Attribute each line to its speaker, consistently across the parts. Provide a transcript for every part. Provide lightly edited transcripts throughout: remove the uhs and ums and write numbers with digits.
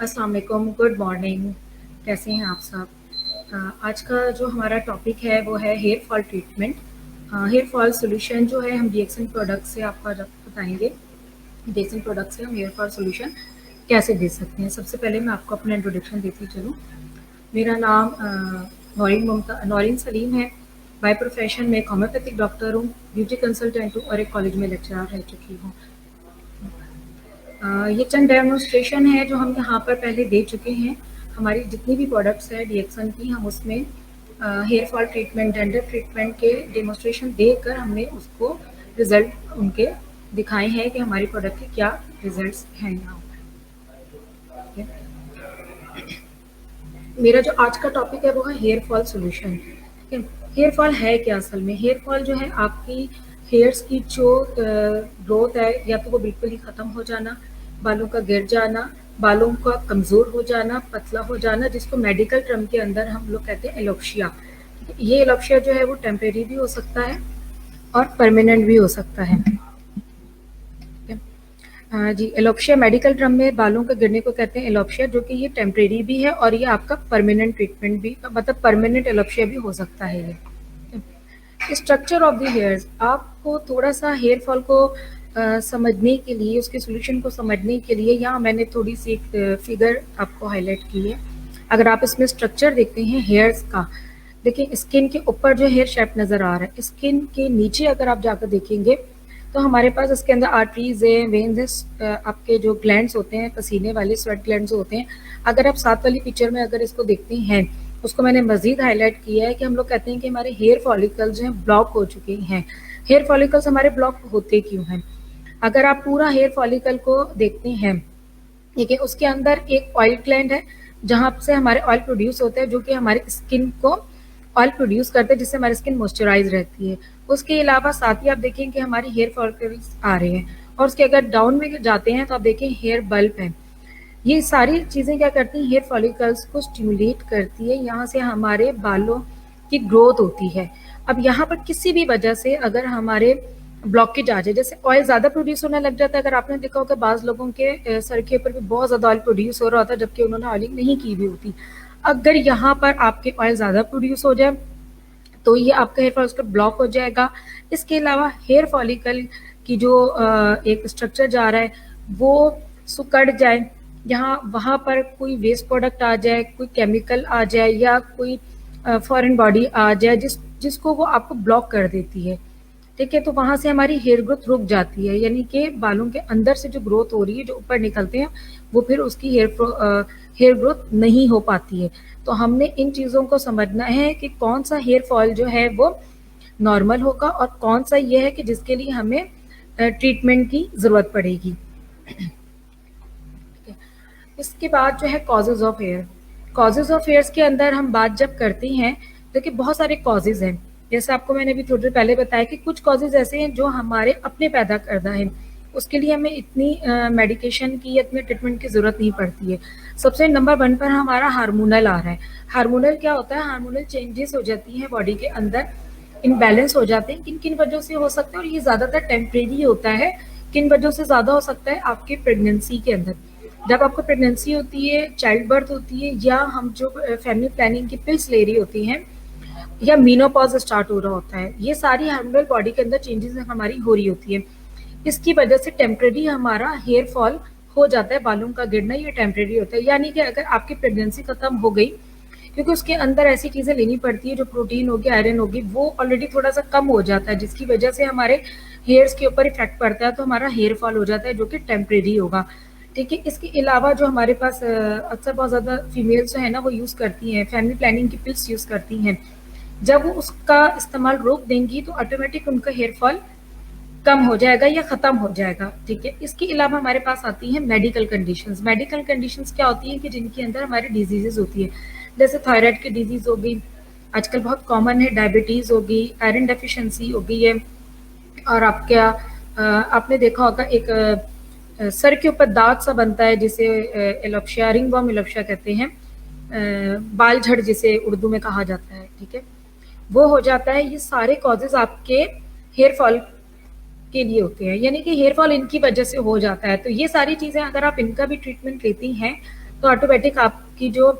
Speaker 1: अस्सलाम वालेकुम, good morning. कैसे हैं आप सब? आज का जो हमारा टॉपिक है वो है hair fall treatment. Hair fall solution जो है हम डीएक्सन प्रोडक्ट से आपको आज बताएंगे। डीएक्सन प्रोडक्ट से हम हेयर फॉल सॉल्यूशन कैसे दे सकते हैं। सबसे पहले मैं आपको अपना इंट्रोडक्शन देती चलूँ। मेरा नाम नौरीन सलीम है। बाय प्रोफेशन में एक होम्योपैथिक डॉक्टर हूँ, ब्यूटी कंसल्टेंट हूँ और एक कॉलेज में लेक्चरर रह चुकी हूँ। ये चंद डेमोन्स्ट्रेशन है जो हम यहाँ पर पहले दे चुके हैं। हमारी जितनी भी प्रोडक्ट्स है डीएक्सन की, हम उसमें hair fall treatment, dandruff treatment के डेमोन्स्ट्रेशन देकर हमने उसको रिजल्ट उनके दिखाए हैं कि हमारी प्रोडक्ट के क्या रिजल्ट्स हैं यहाँ पर। मेरा जो आज का टॉपिक है वो है हेयर फॉल सोल्यूशन। ठीक है, हेयर फॉल है क्या? असल में हेयर फॉल जो है आपकी हेयर्स की जो ग्रोथ है, या तो वो बिल्कुल ही ख़त्म हो जाना, बालों का गिर जाना, बालों का कमज़ोर हो जाना, पतला हो जाना, जिसको मेडिकल टर्म के अंदर हम लोग कहते हैं एलोप्शिया। ये एलोप्शिया जो है वो टेम्परेरी भी हो सकता है और परमानेंट भी हो सकता है। जी, एलोप्शिया मेडिकल टर्म में बालों के गिरने को कहते हैं एलोप्शिया, जो कि ये टेम्परेरी भी है और ये आपका परमानेंट ट्रीटमेंट भी, मतलब परमानेंट एलोप्शिया भी हो सकता है ये। स्ट्रक्चर ऑफ द हेयर्स, आपको थोड़ा सा हेयर फॉल को समझने के लिए, उसके सोल्यूशन को समझने के लिए यहाँ मैंने थोड़ी सी एक फिगर आपको हाईलाइट की है। अगर आप इसमें स्ट्रक्चर देखते हैं हेयर्स का, देखिए स्किन के ऊपर जो हेयर शेप नज़र आ रहा है, स्किन के नीचे अगर आप जाकर देखेंगे तो हमारे पास इसके अंदर आर्टरीज है, वेन्स है, आपके जो ग्लैंड्स होते हैं पसीने वाले, स्वेट ग्लैंड्स होते हैं। अगर आप साथ वाली पिक्चर में अगर इसको देखते हैं, उसको मैंने मजीद हाईलाइट किया है कि हम लोग कहते हैं कि हमारे हेयर फॉलिकल्स जो हैं ब्लॉक हो चुके हैं। हेयर फॉलिकल्स हमारे ब्लॉक होते क्यों हैं? अगर आप पूरा हेयर फॉलिकल को देखते हैं, ठीक है, उसके अंदर एक ऑयल ग्लैंड है जहाँ से हमारे ऑयल प्रोड्यूस होते हैं, जो कि हमारे स्किन को ऑयल प्रोड्यूस करते हैं, जिससे हमारी स्किन मॉइस्चराइज रहती है। उसके अलावा साथ ही आप देखें कि हमारे हेयर फॉलिकल्स आ रहे हैं, और उसके अगर डाउन में जाते हैं तो आप देखें हेयर बल्ब है। ये सारी चीज़ें क्या करती हैं? हेयर फॉलिकल्स को स्टिमुलेट करती है, यहाँ से हमारे बालों की ग्रोथ होती है। अब यहाँ पर किसी भी वजह से अगर हमारे ब्लॉकेज आ जाए, जैसे ऑयल ज़्यादा प्रोड्यूस होने लग जाता है, अगर आपने देखा होगा बाज़ लोगों के सर के ऊपर भी बहुत ज़्यादा ऑयल प्रोड्यूस हो रहा होता है, जबकि उन्होंने ऑयलिंग नहीं की भी होती। अगर यहाँ पर आपके ऑयल ज़्यादा प्रोड्यूस हो जाए तो ये आपका हेयर फॉलिकल ब्लॉक हो जाएगा। इसके अलावा हेयर फॉलिकल की जो एक स्ट्रक्चर जा रहा है वो सुकड़ जाए, यहाँ वहाँ पर कोई वेस्ट प्रोडक्ट आ जाए, कोई केमिकल आ जाए, या कोई फॉरेन बॉडी आ जाए जिसको वो आपको ब्लॉक कर देती है। ठीक है, तो वहाँ से हमारी हेयर ग्रोथ रुक जाती है, यानी कि बालों के अंदर से जो ग्रोथ हो रही है, जो ऊपर निकलते हैं, वो फिर उसकी हेयर ग्रोथ नहीं हो पाती है। तो हमने इन चीज़ों को समझना है कि कौन सा हेयर फॉल जो है वो नॉर्मल होगा और कौन सा ये है कि जिसके लिए हमें ट्रीटमेंट की ज़रूरत पड़ेगी। इसके बाद जो है causes of hair. Causes of hairs के अंदर हम बात जब करते हैं, देखिए बहुत सारे कॉजेज़ हैं। जैसे आपको मैंने अभी थोड़ी देर पहले बताया कि कुछ कॉजेज़ ऐसे हैं जो हमारे अपने पैदा करदा हैं, उसके लिए हमें इतनी मेडिकेशन की या इतने ट्रीटमेंट की ज़रूरत नहीं पड़ती है। सबसे नंबर 1 पर हमारा हार्मोनल आ रहा है। हार्मोनल क्या होता है? हार्मोनल चेंजेस हो जाती हैं बॉडी के अंदर, इम्बैलेंस हो जाते हैं। किन किन वजहों से हो सकता है, और ये ज़्यादातर टेम्परेरी होता है। किन वजहों से ज़्यादा हो सकता है? आपके प्रेगनेंसी के अंदर, जब आपको प्रेगनेंसी होती है, चाइल्ड बर्थ होती है, या हम जो फैमिली प्लानिंग की पिल्स ले रही होती हैं, या मीनोपॉज स्टार्ट हो रहा होता है, ये सारी हार्मोनल बॉडी के अंदर चेंजेस हमारी हो रही होती है। इसकी वजह से टेम्परेरी हमारा हेयर फॉल हो जाता है, बालों का गिरना ये टेम्परेरी होता है। यानी कि अगर आपकी प्रेगनेंसी खत्म हो गई, क्योंकि उसके अंदर ऐसी चीज़ें लेनी पड़ती है, जो प्रोटीन होगी, आयरन होगी, वो ऑलरेडी थोड़ा सा कम हो जाता है, जिसकी वजह से हमारे हेयर्स के ऊपर इफेक्ट पड़ता है, तो हमारा हेयर फॉल हो जाता है, जो कि टेम्परेरी होगा। ठीक है, इसके अलावा जो हमारे पास अक्सर बहुत ज़्यादा फीमेल्स जो है ना वो यूज़ करती हैं, फैमिली प्लानिंग की पिल्स यूज़ करती हैं। जब वो उसका इस्तेमाल रोक देंगी तो ऑटोमेटिक उनका हेयर फॉल कम हो जाएगा या ख़त्म हो जाएगा। ठीक है, इसके अलावा हमारे पास आती हैं मेडिकल कंडीशंस। मेडिकल कंडीशंस क्या होती हैं कि जिनके अंदर हमारी डिजीजेज होती है, जैसे थायराइड की डिजीज़ हो गई, आजकल बहुत कॉमन है, डायबिटीज़ हो गई, आयरन डेफिशिएंसी हो गई है, और आपने देखा होगा एक सर के ऊपर दाग सा बनता है, जिसे एलोप्शिया, रिंगवर्म एलोप्शिया कहते हैं, बाल झड़ जिसे उर्दू में कहा जाता है। ठीक है, वो हो जाता है। ये सारे कॉजेज आपके हेयर फॉल के लिए होते हैं, यानी कि हेयर फॉल इनकी वजह से हो जाता है। तो ये सारी चीज़ें अगर आप इनका भी ट्रीटमेंट लेती हैं तो ऑटोमेटिक आपकी जो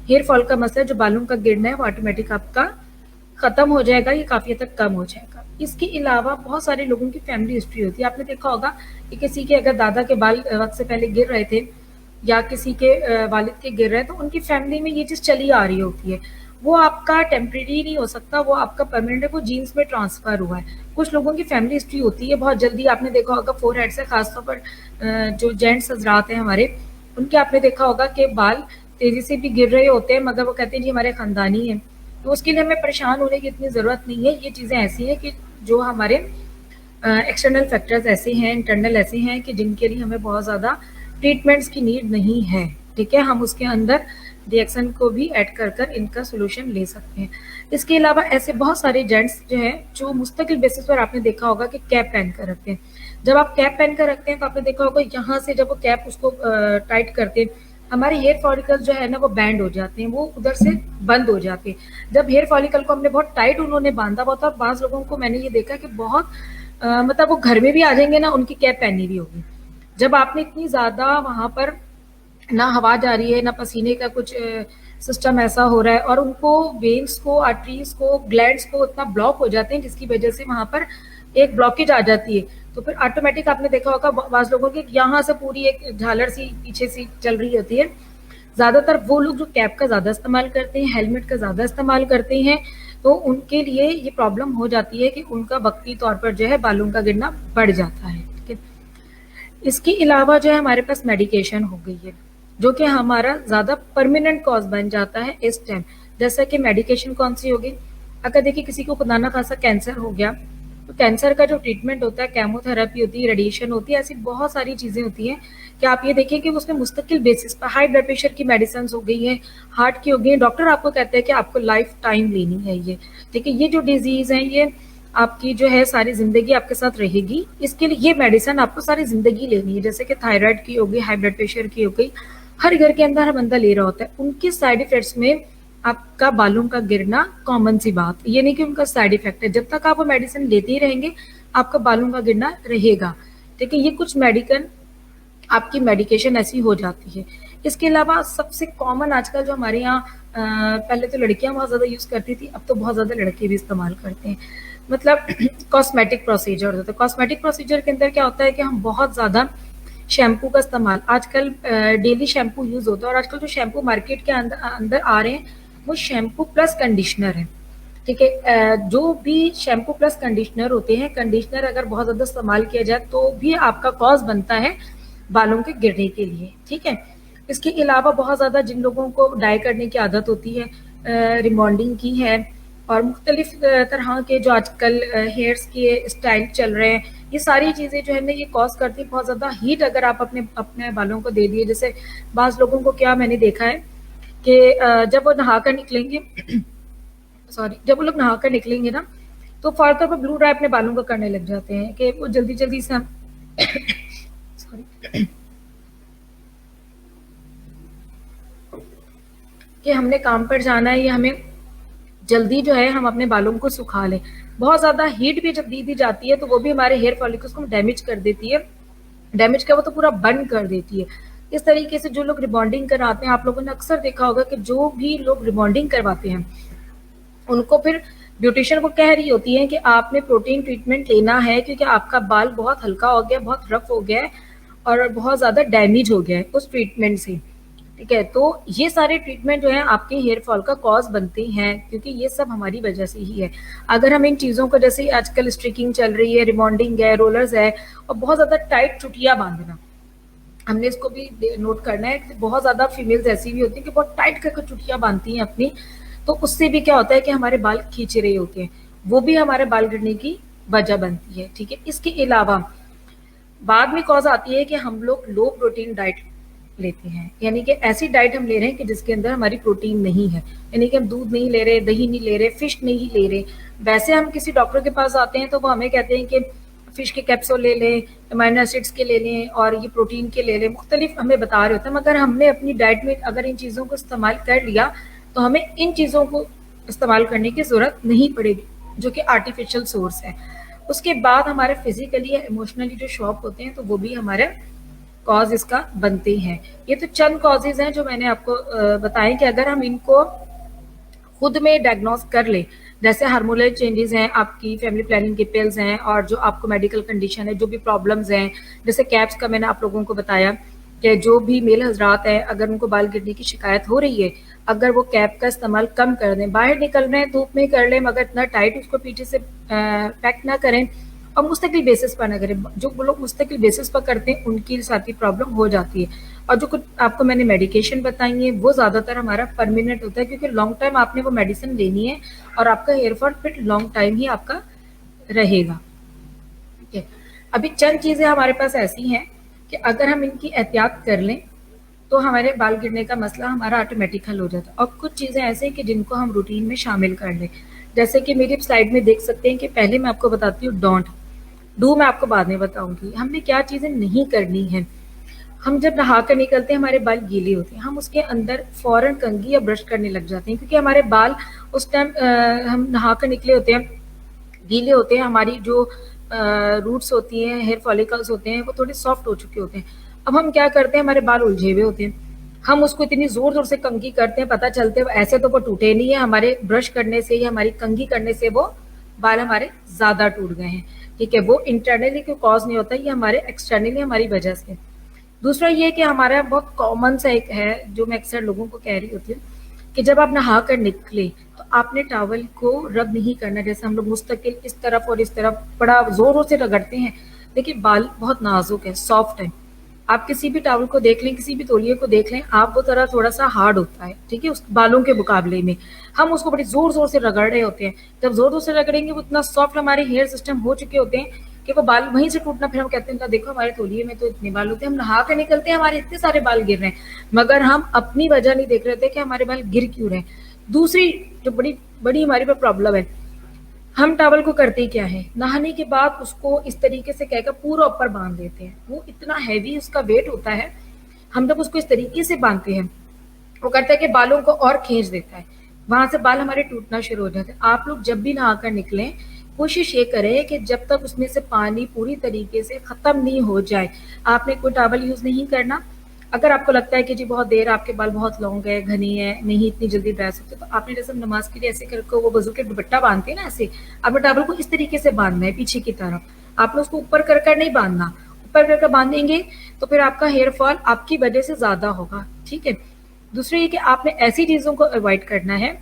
Speaker 1: हेयर फॉल का मसला है, जो बालों का गिरना है, वो ऑटोमेटिक आपका खत्म हो जाएगा, ये काफी हद तक कम हो जाएगा। इसके अलावा बहुत सारे लोगों की फैमिली हिस्ट्री होती है। आपने देखा होगा कि किसी के अगर दादा के बाल वक्त से पहले गिर रहे थे या किसी के वालिद के गिर रहे हैं, तो उनकी फैमिली में ये चीज चली आ रही होती है। वो आपका टेम्परेरी नहीं हो सकता, वो आपका परमानेंट है, वो जीन्स में ट्रांसफर हुआ है। कुछ लोगों की फैमिली हिस्ट्री होती है बहुत जल्दी, आपने देखा होगा फोरहेड से, खासतौर पर जो जेंट्स हजरात हैं हमारे, उनके आपने देखा होगा कि बाल तेजी से भी गिर रहे होते हैं, मगर वो कहते हैं जी हमारे खानदानी है। तो उसके लिए हमें परेशान होने की इतनी ज़रूरत नहीं है। ये चीज़ें ऐसी हैं कि जो हमारे एक्सटर्नल फैक्टर्स ऐसे हैं, इंटरनल ऐसे हैं कि जिनके लिए हमें बहुत ज़्यादा ट्रीटमेंट्स की नीड नहीं है। ठीक है, हम उसके अंदर रिएक्शन को भी ऐड कर कर इनका सोल्यूशन ले सकते हैं। इसके अलावा ऐसे बहुत सारे जेंट्स जो हैं, जो मुस्तकिल बेसिस पर आपने देखा होगा कि कैप पहन कर रखते हैं। जब आप कैप पहन कर रखते हैं तो आपने देखा होगा यहाँ से जब वो कैप उसको टाइट करते हैं, हमारे हेयर फॉलिकल्स जो है ना वो बैंड हो जाते हैं, वो उधर से बंद हो जाते हैं। जब हेयर फॉलिकल को हमने बहुत टाइट उन्होंने बांधा हुआ था, बाज़ लोगों को मैंने ये देखा कि बहुत मतलब वो घर में भी आ जाएंगे ना, उनकी कैप पहनी भी होगी। जब आपने इतनी ज़्यादा वहाँ पर ना हवा जा रही है, ना पसीने का कुछ सिस्टम ऐसा हो रहा है, और उनको वेन्स को, आर्टरीज को, ग्लैंड्स को इतना ब्लॉक हो जाते हैं जिसकी वजह से वहाँ पर एक ब्लॉकेज आ जाती है। तो फिर ऑटोमेटिक आपने देखा होगा बाज़ लोगों की यहाँ से पूरी एक झालर सी पीछे सी चल रही होती है। ज़्यादातर वो लोग जो कैप का ज़्यादा इस्तेमाल करते हैं, हेलमेट का ज़्यादा इस्तेमाल करते हैं, तो उनके लिए ये प्रॉब्लम हो जाती है कि उनका वक्ती तौर पर जो है बालों का गिरना बढ़ जाता है। ठीक है, इसके अलावा जो है हमारे पास मेडिकेशन हो गई है, जो कि हमारा ज़्यादा परमानेंट कॉज बन जाता है इस टाइम। जैसा कि मेडिकेशन कौन सी होगी, अगर देखिए किसी को खुदा ना खासा कैंसर हो गया, तो कैंसर का जो ट्रीटमेंट होता है, केमोथेरेपी होती है, रेडिएशन होती है, ऐसी बहुत सारी चीज़ें होती हैं कि आप ये देखिए कि उसमें मुस्तकिल बेसिस पर हाई ब्लड प्रेशर की मेडिसिन हो गई हैं, हार्ट की हो गई हैं, डॉक्टर आपको कहते हैं कि आपको लाइफ टाइम लेनी है ये। ठीक है, ये जो डिजीज़ है ये आपकी जो है सारी ज़िंदगी आपके साथ रहेगी, इसके लिए ये मेडिसिन आपको सारी ज़िंदगी लेनी है। जैसे कि थायराइड की हो गई, हाई ब्लड प्रेशर की हो गई, हर घर के अंदर हर बंदा ले रहा होता है। उनके साइड इफेक्ट्स में आपका बालों का गिरना कॉमन सी बात, ये नहीं कि उनका साइड इफेक्ट है। जब तक आप वो मेडिसिन लेते ही रहेंगे, आपका बालों का गिरना रहेगा। ठीक है, ये कुछ मेडिकल आपकी मेडिकेशन ऐसी हो जाती है। इसके अलावा सबसे कॉमन आजकल जो हमारे यहाँ पहले तो लड़कियां बहुत ज़्यादा यूज़ करती थी, अब तो बहुत ज़्यादा लड़के भी इस्तेमाल करते हैं, मतलब कॉस्मेटिक प्रोसीजर होता है। कॉस्मेटिक प्रोसीजर के अंदर क्या होता है कि हम बहुत ज़्यादा शैम्पू का इस्तेमाल, आजकल डेली शैम्पू यूज़ होता है, और आजकल जो शैम्पू मार्केट के अंदर अंदर आ रहे हैं वो शैम्पू प्लस कंडीशनर है। ठीक है, जो भी शैम्पू प्लस कंडीशनर होते हैं, कंडीशनर अगर बहुत ज़्यादा इस्तेमाल किया जाए तो भी आपका कॉज बनता है बालों के गिरने के लिए। ठीक है, इसके अलावा बहुत ज़्यादा जिन लोगों को डाई करने की आदत होती है, रिबॉन्डिंग की है, और मुख्तलिफ तरह के जो आजकल हेयर्स के स्टाइल चल रहे हैं, ये सारी चीज़ें जो है ना ये कॉज करती है बहुत ज़्यादा हीट। अगर आप अपने अपने बालों को दे दिए, जैसे बाज़ लोगों को क्या मैंने देखा है कि जब वो नहा कर निकलेंगे सॉरी जब वो लोग नहा कर निकलेंगे ना, तो फौरन तौर पर ब्लू ड्राई अपने बालों को करने लग जाते हैं कि वो जल्दी जल्दी से हम सॉरी कि हमने काम पर जाना है, या हमें जल्दी जो है हम अपने बालों को सुखा लें। बहुत ज़्यादा हीट भी जब दी दी जाती है तो वो भी हमारे हेयर फॉलिकल्स को डैमेज कर देती है, डैमेज का वो तो पूरा बंद कर देती है। इस तरीके से जो लोग रिबॉन्डिंग कराते हैं, आप लोगों ने अक्सर देखा होगा कि जो भी लोग रिबॉन्डिंग करवाते हैं उनको फिर ब्यूटिशियन को कह रही होती है कि आपने प्रोटीन ट्रीटमेंट लेना है, क्योंकि आपका बाल बहुत हल्का हो गया, बहुत रफ हो गया है, और बहुत ज़्यादा डैमेज हो गया है उस ट्रीटमेंट से। ठीक है, तो ये सारे ट्रीटमेंट जो है आपके हेयर फॉल का कॉज बनते हैं, क्योंकि ये सब हमारी वजह से ही है। अगर हम इन चीज़ों को, जैसे आजकल स्ट्रिकिंग चल रही है, रिबॉन्डिंग है, रोलर्स है, और बहुत ज़्यादा टाइट चुटिया बांधना, हमने इसको भी नोट करना है कि बहुत ज़्यादा फीमेल्स ऐसी भी होती हैं कि बहुत टाइट करके चुटिया बांधती हैं अपनी, तो उससे भी क्या होता है कि हमारे बाल खींच रहे होते हैं, वो भी हमारे बाल गिरने की वजह बनती है। ठीक है, इसके अलावा बाद में कॉज आती है कि हम लोग लो प्रोटीन डाइट लेते हैं, यानी कि ऐसी डाइट हम ले रहे हैं कि जिसके अंदर हमारी प्रोटीन नहीं है, यानी कि हम दूध नहीं ले रहे, दही नहीं ले रहे, फिश नहीं ले रहे। वैसे हम किसी डॉक्टर के पास आते हैं तो वो हमें कहते हैं कि फिश के कैप्सूल ले लें, अमाइनो एसिड्स के ले लें, और ये प्रोटीन के ले लें, मुख्तलिफ हमें बता रहे होते हैं। मगर हमने अपनी डाइट में अगर इन चीज़ों को इस्तेमाल कर लिया तो हमें इन चीज़ों को इस्तेमाल करने की ज़रूरत नहीं पड़ेगी, जो कि आर्टिफिशियल सोर्स है। उसके बाद हमारे फिजिकली या इमोशनली जो शौक होते हैं तो वो भी हमारे कॉज इसका बनते हैं। ये तो चंद कॉजेज हैं जो मैंने आपको बताए कि अगर हम इनको खुद में डायग्नोस कर ले, जैसे हार्मोनल चेंजेस हैं, आपकी फैमिली प्लानिंग की पिल्स हैं, और जो आपको मेडिकल कंडीशन है, जो भी प्रॉब्लम्स हैं, जैसे कैप्स का मैंने आप लोगों को बताया कि जो भी मेल हजरात हैं अगर उनको बाल गिरने की शिकायत हो रही है, अगर वो कैप का इस्तेमाल कम कर दें, बाहर निकल रहे हैं धूप में कर लें मगर इतना टाइट उसको पीछे से पैक ना करें और मुस्तकिल बेसिस पर ना करें। जो लोग मुस्तकिल बेसिस पर करते हैं उनकी साथ ही प्रॉब्लम हो जाती है। और जो कुछ आपको मैंने मेडिकेशन बताई है वो ज़्यादातर हमारा परमानेंट होता है, क्योंकि लॉन्ग टाइम आपने वो मेडिसिन लेनी है और आपका हेयर फॉल फिर लॉन्ग टाइम ही आपका रहेगा। ठीक है, अभी चंद चीज़ें हमारे पास ऐसी हैं कि अगर हम इनकी एहतियात कर लें तो हमारे बाल गिरने का मसला हमारा ऑटोमेटिक हल हो जाता है। और कुछ चीज़ें ऐसे हैं कि जिनको हम रूटीन में शामिल कर लें, जैसे कि मेरी स्लाइड में देख सकते हैं कि पहले मैं आपको बताती हूँ डोंट, डू मैं आपको बाद में बताऊंगी। हमने क्या चीज़ें नहीं करनी है। हम जब नहा कर निकलते हैं हमारे बाल गीले होते हैं, हम उसके अंदर फौरन कंघी या ब्रश करने लग जाते हैं, क्योंकि हमारे बाल उस टाइम हम नहा कर निकले होते हैं, गीले होते हैं, हमारी जो रूट्स होती हैं, हेयर फॉलिकल्स होते हैं, वो थोड़े सॉफ्ट हो चुके होते हैं। अब हम क्या करते हैं, हमारे बाल उलझे हुए होते हैं, हम उसको इतनी जोर जोर से कंघी करते हैं, पता चलते हैं ऐसे तो वो टूटे नहीं है, हमारे ब्रश करने से या हमारी कंघी करने से वो बाल हमारे ज्यादा टूट गए हैं। ठीक है, वो इंटरनली कोई कॉज नहीं होता, ये हमारे एक्सटर्नली हमारी वजह से। दूसरा ये कि हमारा बहुत कॉमन सा एक है जो मैं अक्सर लोगों को कह रही होती हूँ कि जब आप नहा कर निकले तो आपने टॉवल को रब नहीं करना, जैसे हम लोग मुस्तकिल इस तरफ और इस तरफ बड़ा जोरों से रगड़ते हैं। देखिए बाल बहुत नाजुक है, सॉफ्ट है। आप किसी भी टॉवल को देख लें, किसी भी तौलिए को देख लें, आप वो तरह थोड़ा सा हार्ड होता है, ठीक है, उस बालों के मुकाबले में। हम उसको बड़ी जोर जोर से रगड़ रहे होते हैं, जब जोर जोर से रगड़ेंगे वो इतना सॉफ्ट हमारे हेयर सिस्टम हो चुके होते हैं कि वो बाल वहीं से टूटना, फिर हम कहते हैं देखो हमारे तौलिए में तो इतने बाल होते हैं, हम नहा के निकलते हैं हमारे इतने सारे बाल गिर रहे हैं, मगर हम अपनी वजह नहीं देख रहे थे कि हमारे बाल गिर क्यों रहे हैं। दूसरी जो बड़ी बड़ी हमारी पर प्रॉब्लम है, हम टॉवल को करते क्या है, नहाने के बाद उसको इस तरीके से कहकर पूरा ऊपर बांध देते हैं, वो इतना हैवी उसका वेट होता है, हम जब उसको इस तरीके से बांधते हैं वो करता है कि बालों को और खींच देता है, वहां से बाल हमारे टूटना शुरू हो जाते हैं। आप लोग जब भी नहाकर निकलें कोशिश ये करें कि जब तक उसमें से पानी पूरी तरीके से खत्म नहीं हो जाए आपने कोई टॉवल यूज नहीं करना। अगर आपको लगता है कि जी बहुत देर आपके बाल बहुत लॉन्ग है, घनी है, नहीं इतनी जल्दी ड्राई सकते, तो आपने जैसे नमाज के लिए ऐसे करके वो वजू के दुपट्टा बांधते हैं ना, ऐसे आपने टॉवल को इस तरीके से बांधना है पीछे की तरफ, आपने उसको ऊपर कर कर नहीं बांधना, ऊपर कर कर बांधेंगे तो फिर आपका हेयर फॉल आपकी वजह से ज्यादा होगा। ठीक है, दूसरी ये कि आपने ऐसी चीजों को अवॉइड करना है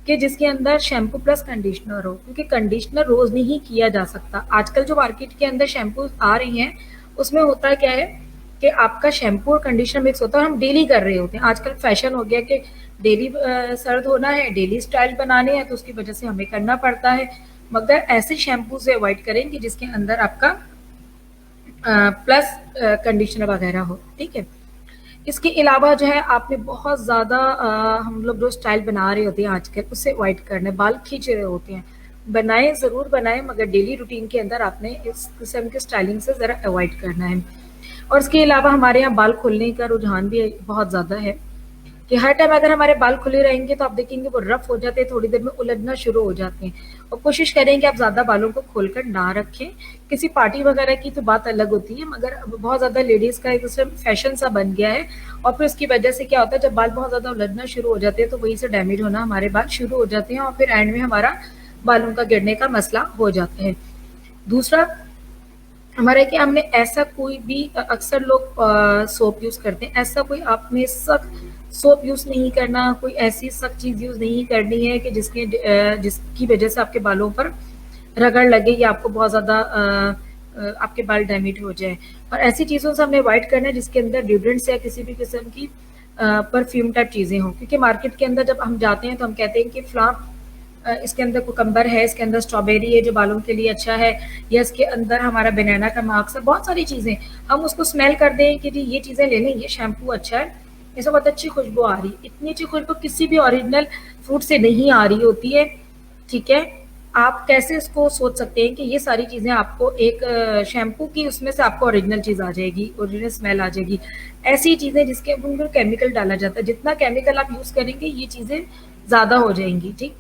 Speaker 1: कि जिसके अंदर शैम्पू प्लस कंडीशनर हो, क्योंकि कंडीशनर रोज नहीं किया जा सकता। आजकल जो मार्केट के अंदर शैम्पू आ रही हैं उसमें होता क्या है कि आपका शैम्पू और कंडीशनर मिक्स होता है और हम डेली कर रहे होते हैं। आजकल फैशन हो गया कि डेली सर्द होना है, डेली स्टाइल बनाने हैं, तो उसकी वजह से हमें करना पड़ता है। मगर ऐसे शैम्पू से अवॉइड करें कि जिसके अंदर आपका प्लस कंडीशनर वगैरह हो। ठीक है, इसके अलावा जो है आपने बहुत ज़्यादा हम लोग जो स्टाइल बना रहे होते हैं आजकल उससे अवॉइड करना है, बाल खींच रहे होते हैं, बनाएं ज़रूर बनाएं मगर डेली रूटीन के अंदर आपने इस किस्म के स्टाइलिंग से ज़रा अवॉइड करना है। और इसके अलावा हमारे यहाँ बाल खोलने का रुझान भी बहुत ज़्यादा है कि हर टाइम अगर हमारे बाल खुले रहेंगे तो आप देखेंगे वो रफ हो जाते हैं, थोड़ी देर में उलझना शुरू हो जाते हैं। और कोशिश करें कि आप ज़्यादा बालों को खोलकर ना रखें। किसी पार्टी वगैरह की तो बात अलग होती है, मगर बहुत ज़्यादा लेडीज़ का एक फैशन सा बन गया है और फिर उसकी वजह से क्या होता है, जब बाल बहुत ज़्यादा उलझना शुरू हो जाते हैं तो वहीं से डैमेज होना हमारे बाल शुरू हो जाते हैं और फिर एंड में हमारा बालों का गिरने का मसला हो जाता है। दूसरा हमारा कि हमने ऐसा कोई भी अक्सर लोग सोप यूज़ करते हैं, ऐसा कोई आपने सख्त सोप यूज़ नहीं करना, कोई ऐसी सख्त चीज़ यूज़ नहीं करनी है कि जिसकी वजह से आपके बालों पर रगड़ लगे या आपको बहुत ज़्यादा आपके बाल डैमेज हो जाए। और ऐसी चीज़ों से हमने अवॉइड करना है जिसके अंदर ड्यूरेंट्स या किसी भी किस्म की परफ्यूम टाइप चीज़ें हों, क्योंकि मार्केट के अंदर जब हम जाते हैं तो हम कहते हैं कि फ्लाम इसके अंदर कुकम्बर है, इसके अंदर स्ट्रॉबेरी है जो बालों के लिए अच्छा है, या इसके अंदर हमारा बनाना का मार्क्स है, बहुत सारी चीज़ें हम उसको स्मेल कर दें कि जी ये चीज़ें ले लें, ये शैम्पू अच्छा है, इसमें बहुत अच्छी खुशबू आ रही। इतनी अच्छी खुशबू किसी भी ओरिजिनल फ्रूट से नहीं आ रही होती है। ठीक है, आप कैसे इसको सोच सकते हैं कि ये सारी चीज़ें आपको एक शैम्पू की उसमें से आपको ओरिजिनल चीज़ आ जाएगी, ओरिजिनल स्मेल आ जाएगी। ऐसी चीज़ें जिसके अंदर केमिकल डाला जाता है, जितना केमिकल आप यूज़ करेंगे ये चीज़ें ज़्यादा हो जाएंगी। ठीक,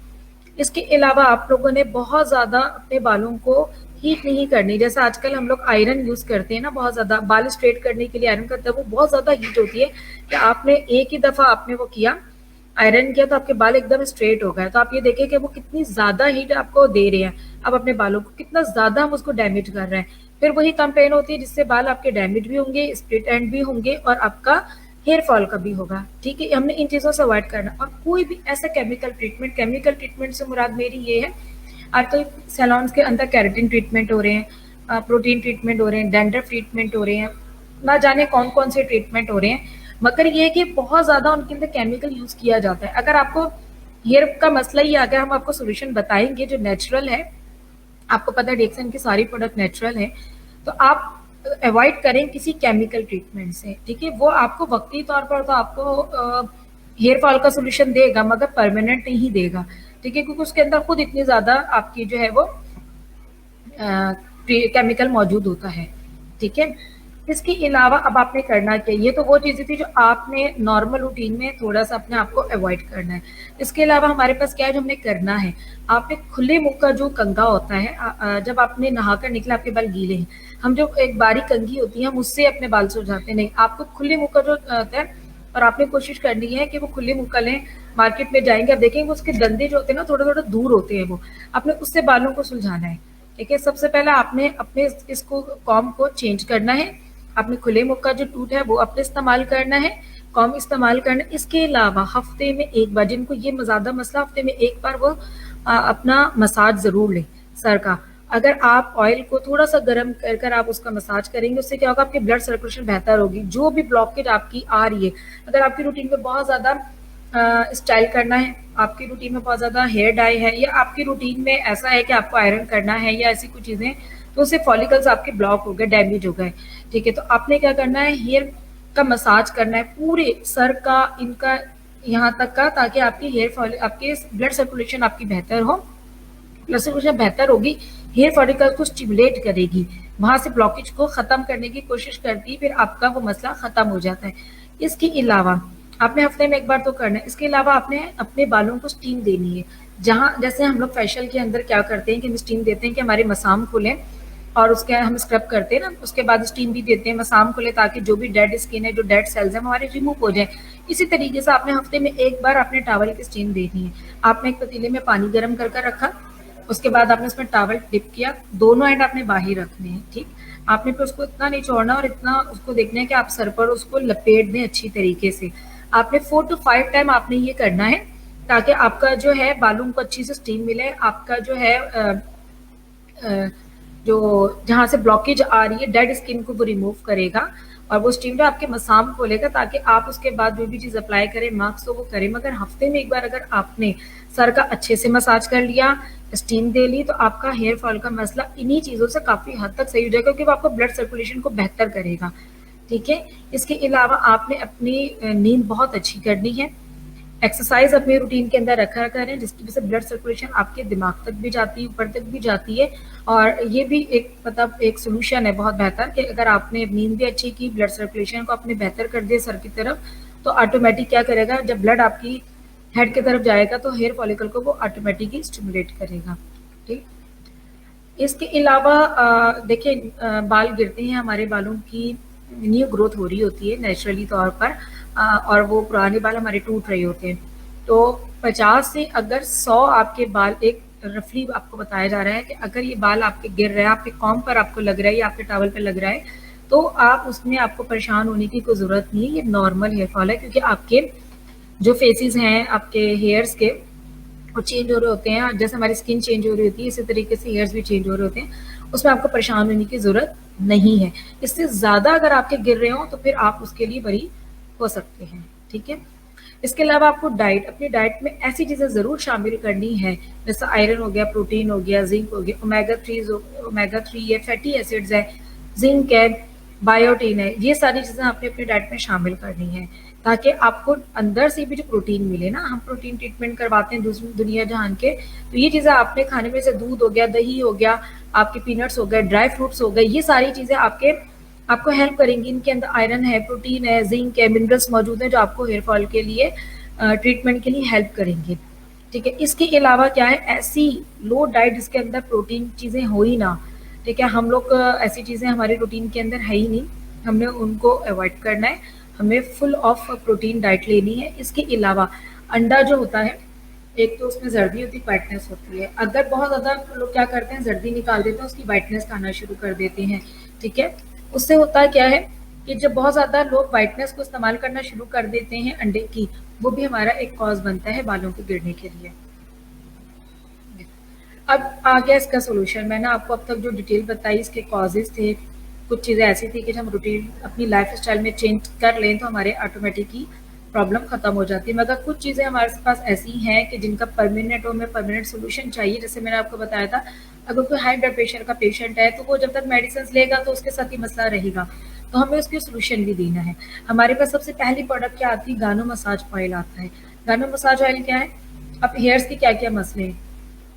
Speaker 1: इसके अलावा आप लोगों ने बहुत ज़्यादा अपने बालों को हीट नहीं करनी। जैसे आजकल हम लोग आयरन यूज करते हैं ना, बहुत ज्यादा बाल स्ट्रेट करने के लिए आयरन करते हैं, वो बहुत ज्यादा हीट होती है कि आपने एक ही दफा आपने वो किया, आयरन किया, तो आपके बाल एकदम स्ट्रेट हो गए। तो आप ये देखिए कि वो कितनी ज्यादा हीट आपको दे रहे हैं, अब अपने बालों को कितना ज्यादा हम उसको डैमेज कर रहे हैं। फिर वही कंपेन होती है जिससे बाल आपके डैमेज भी होंगे, स्प्लिट एंड भी होंगे, और आपका हेयर फॉल का भी होगा। ठीक है, हमने इन चीजों से अवॉइड करना। और कोई भी ऐसा केमिकल ट्रीटमेंट से मुराद मेरी ये है, आजकल सैलॉन्स के अंदर कैरेटिन ट्रीटमेंट हो रहे हैं, प्रोटीन ट्रीटमेंट हो रहे हैं, डैंड्रफ ट्रीटमेंट हो रहे हैं, ना जाने कौन कौन से ट्रीटमेंट हो रहे हैं, मगर ये है कि बहुत ज्यादा उनके अंदर केमिकल यूज किया जाता है। अगर आपको हेयर का मसला ही आ गया, हम आपको सोल्यूशन बताएंगे जो नेचुरल है, आपको पता है डेक्सन की सारी प्रोडक्ट नेचुरल है, तो आप अवॉइड करें किसी केमिकल ट्रीटमेंट से। ठीक है, वो आपको वक्ती तौर पर तो आपको हेयर फॉल का सोल्यूशन देगा, मगर परमानेंट नहीं देगा। ठीक है, क्योंकि उसके अंदर खुद इतनी ज्यादा आपकी जो है वो केमिकल मौजूद होता है। ठीक है, इसके अलावा अब आपने करना क्या, ये तो वो चीजें थी जो आपने नॉर्मल रूटीन में थोड़ा सा अपने आप को अवॉइड करना है। इसके अलावा हमारे पास क्या है जो हमने करना है, आपने खुले मुंह का जो कंघा होता है, जब आपने नहाकर निकला आपके बाल गीले हैं, हम जो एक बारीक कंघी होती है हम उससे अपने बाल सुलझाते नहीं, आपको खुले मुंह का जो होता है, और आपने कोशिश करनी है कि वो खुले मुंह का लें। मार्केट में जाएंगे, आप देखेंगे उसके दंदे जो होते हैं ना थोड़े थोड़े दूर होते हैं, वो आपने उससे बालों को सुलझाना है। ठीक है, सबसे पहले आपने अपने इसको कॉम को चेंज करना है, आपने खुले मुख का जो टूट है वो अपने इस्तेमाल करना है, कॉम इस्तेमाल करना है। इसके अलावा हफ्ते में एक बार, जिनको ये ज्यादा मसला, हफ्ते में एक बार वो अपना मसाज जरूर लें सर का। अगर आप ऑयल को थोड़ा सा गर्म कर कर आप उसका मसाज करेंगे, उससे क्या होगा, आपकी ब्लड सर्कुलेशन बेहतर होगी। जो भी ब्लॉकेज आपकी आ रही है, अगर आपकी रूटीन में बहुत ज्यादा स्टाइल करना है, आपकी रूटीन में बहुत ज्यादा हेयर डाई है, या आपकी रूटीन में ऐसा है कि आपको आयरन करना है, या ऐसी कुछ चीजें, तो उससे फॉलिकल्स आपके ब्लॉक हो गए, डैमेज हो गए। ठीक है, तो आपने क्या करना है, हेयर का मसाज करना है पूरे सर का, इनका यहाँ तक का, ताकि आपकी हेयर फॉल, आपके ब्लड सर्कुलेशन आपकी बेहतर हो। ब्लड सर्कुलेशन बेहतर होगी, हेयर फॉलिकल को स्टिमुलेट करेगी, वहां से ब्लॉकेज को खत्म करने की कोशिश करती है, फिर आपका वो मसला खत्म हो जाता है। इसके अलावा आपने हफ्ते में एक बार तो करना है। इसके अलावा आपने अपने बालों को स्टीम देनी है, जहां जैसे हम लोग फेशियल के अंदर क्या करते हैं कि हम स्टीम देते हैं कि हमारे मसाम खुले, और उसके हम स्क्रब करते हैं ना, उसके बाद स्टीम भी देते हैं मसाम खुले, ताकि जो भी डेड स्किन है, जो डेड सेल्स है, हमारे रिमूव हो जाए। इसी तरीके से आपने हफ्ते में एक बार अपने टॉवल की स्टीम देनी है। आपने एक पतीले में पानी गर्म कर कर रखा, उसके बाद आपने उसमें टॉवल डिप किया, दोनों एंड आपने बाहर रखने हैं। ठीक, आपने फिर उसको इतना नहीं छोड़ना, और इतना उसको देखना है कि आप सर पर उसको लपेट दें अच्छी तरीके से। आपने 4 to 5 टाइम आपने ये करना है, ताकि आपका जो है बालों को अच्छी से स्टीम मिले, आपका जो है जो जहां से ब्लॉकेज आ रही है डेड स्किन को वो रिमूव करेगा, और वो स्टीम जो आपके मसाम खोलेगा, ताकि आप उसके बाद जो भी चीज अप्लाई करें, मास्क तो वो करें। मगर हफ्ते में एक बार अगर आपने सर का अच्छे से मसाज कर लिया, स्टीम दे ली, तो आपका हेयर फॉल का मसला इन्हीं चीजों से काफी हद तक सही हो जाएगा, क्योंकि वो आपको ब्लड सर्कुलेशन को बेहतर करेगा। ठीक है, इसके अलावा आपने अपनी नींद बहुत अच्छी करनी है, एक्सरसाइज अपने रूटीन के अंदर रखा करें, जिसकी वजह से ब्लड सर्कुलेशन आपके दिमाग तक भी जाती है, ऊपर तक भी जाती है। और ये भी एक मतलब एक सोल्यूशन है बहुत बेहतर, कि अगर आपने नींद भी अच्छी की, ब्लड सर्कुलेशन को आपने बेहतर कर दिया सर की तरफ, तो ऑटोमेटिक क्या करेगा, जब ब्लड आपकी हेड की तरफ जाएगा तो हेयर फॉलिकल को वो ऑटोमेटिकली स्टिमुलेट करेगा। ठीक, इसके अलावा देखिए बाल गिरते हैं, हमारे बालों की न्यू ग्रोथ हो रही होती है नेचुरली तौर पर, और वो पुराने बाल हमारे टूट रहे होते हैं। तो 50 से अगर 100 आपके बाल, एक रफली आपको बताया जा रहा है कि अगर ये बाल आपके गिर रहे हैं, आपके कॉम पर आपको लग रहा है या आपके टॉवल पर लग रहा है, तो आप उसमें आपको परेशान होने की कोई जरूरत नहीं है, ये नॉर्मल हेयर फॉल है। क्योंकि आपके जो फेसेस हैं आपके हेयर्स के, वो चेंज हो रहे होते हैं, जैसे हमारी स्किन चेंज हो रही होती है, इसी तरीके से हेयर्स भी चेंज हो रहे होते हैं, उसमें आपको परेशान होने की जरूरत नहीं है। इससे ज्यादा अगर आपके गिर रहे हो तो फिर आप उसके लिए बरी हो सकते हैं। ठीक है, इसके अलावा आपको डाइट, अपनी डाइट में ऐसी चीजें जरूर शामिल करनी है, जैसे आयरन हो गया, प्रोटीन हो गया, जिंक हो गया, ओमेगा 3 है, फैटी एसिड्स है, जिंक है, बायोटीन है, ये सारी चीजें आपने अपनी डाइट में शामिल करनी है, ताकि आपको अंदर से भी जो प्रोटीन मिले ना। हम प्रोटीन ट्रीटमेंट करवाते हैं दूसरी दुनिया जहान के, तो ये चीजें आपने खाने में, से दूध हो गया, दही हो गया, आपके पीनट्स हो गए, ड्राई फ्रूट्स हो गए, ये सारी चीजें आपको हेल्प करेंगी। इनके अंदर आयरन है, प्रोटीन है, जिंक है, मिनरल्स मौजूद है, जो आपको हेयर फॉल के लिए ट्रीटमेंट के लिए हेल्प करेंगे। ठीक है, इसके अलावा क्या है, ऐसी लो डाइट जिसके अंदर प्रोटीन चीजें हो ही ना, ठीक है, हम लोग ऐसी चीज़ें हमारे रूटीन के अंदर है ही नहीं, हमने उनको अवॉइड करना है, हमें फुल ऑफ प्रोटीन डाइट लेनी है। इसके अलावा अंडा जो होता है, एक तो उसमें जर्दी होती है, वाइटनेस होती है। अगर बहुत ज़्यादा लोग क्या करते हैं, जर्दी निकाल देते हैं, उसकी वाइटनेस खाना शुरू कर देते हैं। ठीक है, उससे होता क्या है कि जब बहुत ज़्यादा लोग वाइटनेस को इस्तेमाल करना शुरू कर देते हैं अंडे की, वो भी हमारा एक कॉज बनता है बालों के गिरने के लिए। अब आ गया इसका सोल्यूशन। मैंने आपको अब तक जो डिटेल बताई, इसके कॉजेज थे, कुछ चीज़ें ऐसी थी कि जब हम रूटीन अपनी लाइफ स्टाइल में चेंज कर लें तो हमारे ऑटोमेटिकली प्रॉब्लम खत्म हो जाती है। मगर कुछ चीज़ें हमारे पास ऐसी हैं कि जिनका परमानेंट और में परमानेंट सोल्यूशन चाहिए। जैसे मैंने आपको बताया था, अगर कोई हाई ब्लड प्रेशर का पेशेंट है तो वो जब तक मेडिसिन लेगा तो उसके साथ ही मसला रहेगा, तो हमें उसके सोल्यूशन भी देना है। हमारे पास सबसे पहली प्रोडक्ट क्या आती है, गानो मसाज ऑयल आता है। गानो मसाज ऑयल क्या है? अब हेयर्स के क्या क्या मसले हैं?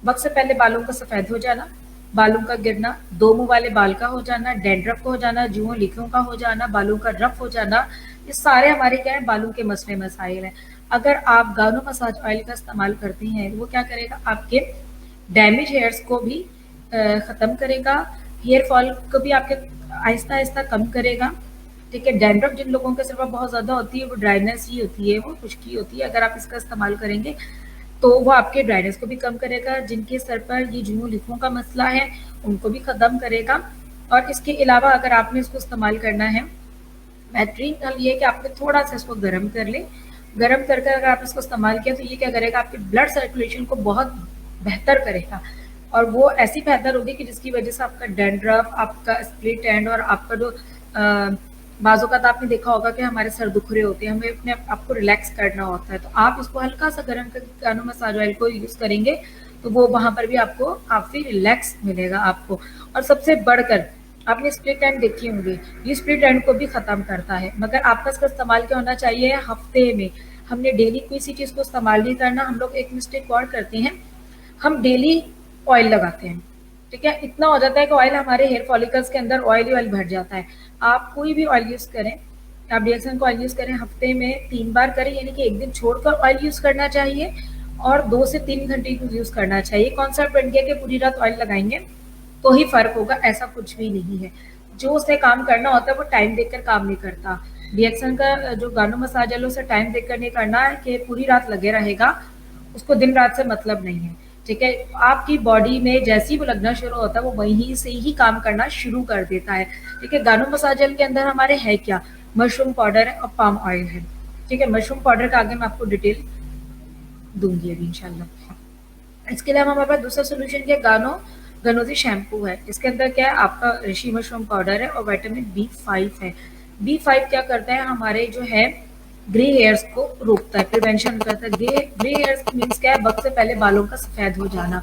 Speaker 1: वक्त से पहले बालों का सफेद हो जाना, बालों का गिरना, दो मुंह वाले बाल का हो जाना, डैंड्रफ का हो जाना, जुओं लिखों का हो जाना, बालों का रफ हो जाना, ये सारे हमारे क्या है, बालों के मसले मसाइल हैं। अगर आप गानो मसाज ऑयल का इस्तेमाल करती हैं, वो क्या करेगा, आपके डैमेज हेयर्स को भी ख़त्म करेगा, हेयर फॉल को भी आपके आहिस्ता आहिस्ता कम करेगा। ठीक है, डैंड्रफ जिन लोगों के सिर पर बहुत ज़्यादा होती है, वो ड्राइनेस ही होती है, वो खुश्की होती है, अगर आप इसका इस्तेमाल करेंगे तो वो आपके ड्राइनेस को भी कम करेगा। जिनके सर पर ये जुनून लिखों का मसला है, उनको भी ख़त्म करेगा। और इसके अलावा अगर आपने इसको इस्तेमाल करना है, बेहतरीन हल ये है कि आपने थोड़ा सा इसको गर्म कर लें। गर्म करके अगर आप इसको इस्तेमाल किया तो ये क्या करेगा, आपके ब्लड सर्कुलेशन को बहुत बेहतर करेगा, और वो ऐसी बेहतर होगी कि जिसकी वजह से आपका डैंड्रफ, आपका स्प्लिट एंड और आपका जो बाज़ों का, तो आपने देखा होगा कि हमारे सर दुख रहे होते हैं, हमें अपने आपको रिलैक्स करना होता है, तो आप इसको हल्का सा गर्म करके गानो मसाज ऑयल को यूज़ करेंगे तो वो वहाँ पर भी आपको काफ़ी रिलैक्स मिलेगा आपको। और सबसे बढ़कर आपने स्प्लिट एंड देखी होंगी, ये स्प्लिट एंड को भी ख़त्म करता है। मगर आपका इसका इस्तेमाल क्या होना चाहिए, हफ्ते में। हमने डेली किसी चीज़ को इस्तेमाल नहीं करना। हम लोग एक मिस्टेक और करते हैं, हम डेली ऑयल लगाते हैं। ठीक है, इतना हो जाता है कि ऑयल हमारे हेयर फॉलिकल्स के अंदर ऑयल भर जाता है। आप कोई भी ऑयल यूज़ करें, आप डीएक्सन का ऑयल यूज़ करें, हफ्ते में 3 बार करें, यानी कि एक दिन छोड़कर ऑयल यूज़ करना चाहिए और 2 से 3 घंटे यूज़ करना चाहिए। कॉन्सेप्ट बन गया कि पूरी रात ऑयल लगाएंगे तो ही फ़र्क होगा, ऐसा कुछ भी नहीं है। जो उसे काम करना होता है वो टाइम देखकर काम नहीं करता। डीएक्सन का जो गानो मसाज है, उसे टाइम देखकर नहीं करना है कि पूरी रात लगे रहेगा, उसको दिन रात से मतलब नहीं है। ठीक है, आपकी बॉडी में जैसे ही वो लगना शुरू होता है, वो वहीं से ही काम करना शुरू कर देता है। ठीक है, गानो मसाज ऑयल के अंदर हमारे है क्या, मशरूम पाउडर है और पाम ऑयल है। ठीक है, मशरूम पाउडर का आगे मैं आपको डिटेल दूंगी अभी इंशाल्लाह। इसके अलावा हमारे पास दूसरा सोल्यूशन क्या, गनोजी शैम्पू है। इसके अंदर क्या है, आपका ऋषि मशरूम पाउडर है और विटामिन B5 है। B5 क्या करता है, हमारे जो है ग्रे हेयर्स को रोकता है, प्रिवेंशन करता है। ग्रे हेयर्स मीन्स क्या है, वक्त से पहले बालों का सफेद हो जाना।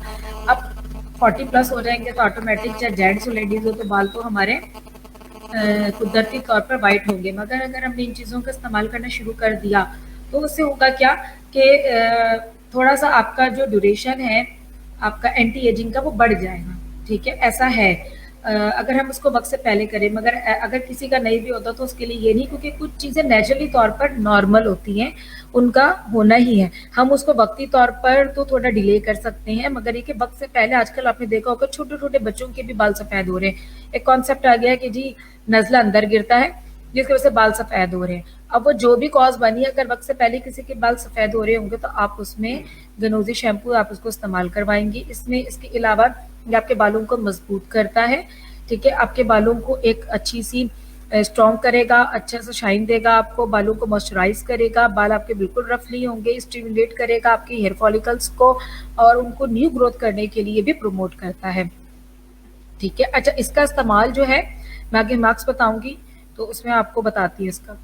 Speaker 1: अब 40 प्लस हो जाएंगे तो ऑटोमेटिक, चाहे जेंट्स हो लेडीज हो, तो बाल तो हमारे कुदरती तौर पर वाइट होंगे। मगर अगर हमने इन चीज़ों का इस्तेमाल करना शुरू कर दिया तो उससे होगा क्या कि थोड़ा सा आपका जो ड्यूरेशन है आपका एंटी एजिंग का, वो बढ़ जाएगा। ठीक है, ऐसा है अगर हम उसको वक्त से पहले करें। मगर अगर किसी का नहीं भी होता तो उसके लिए ये नहीं, क्योंकि कुछ चीज़ें नेचुरली तौर पर नॉर्मल होती हैं, उनका होना ही है। हम उसको वक्ती तौर पर तो थोड़ा डिले कर सकते हैं, मगर ये कि वक्त से पहले, आजकल आपने देखा होगा छोटे छोटे बच्चों के भी बाल सफ़ेद हो रहे हैं। एक कॉन्सेप्ट आ गया है कि जी नज़ला अंदर गिरता है जिसकी वजह से बाल सफ़ेद हो रहे हैं। अब वो जो भी कॉज बनी, अगर वक्त से पहले किसी के बाल सफ़ेद हो रहे होंगे तो आप उसमें गनोजी शैम्पू आप उसको इस्तेमाल करवाएंगी। इसमें इसके अलावा ये आपके बालों को मजबूत करता है। ठीक है, आपके बालों को एक अच्छी सी स्ट्रॉन्ग करेगा, अच्छा सा शाइन देगा, आपको बालों को मॉइस्चराइज करेगा, बाल आपके बिल्कुल रफ नहीं होंगे, स्टिमुलेट करेगा आपके हेयर फॉलिकल्स को और उनको न्यू ग्रोथ करने के लिए भी प्रमोट करता है। ठीक है, अच्छा इसका इस्तेमाल जो है मैं आगे मार्क्स बताऊंगी तो उसमें आपको बताती है इसका।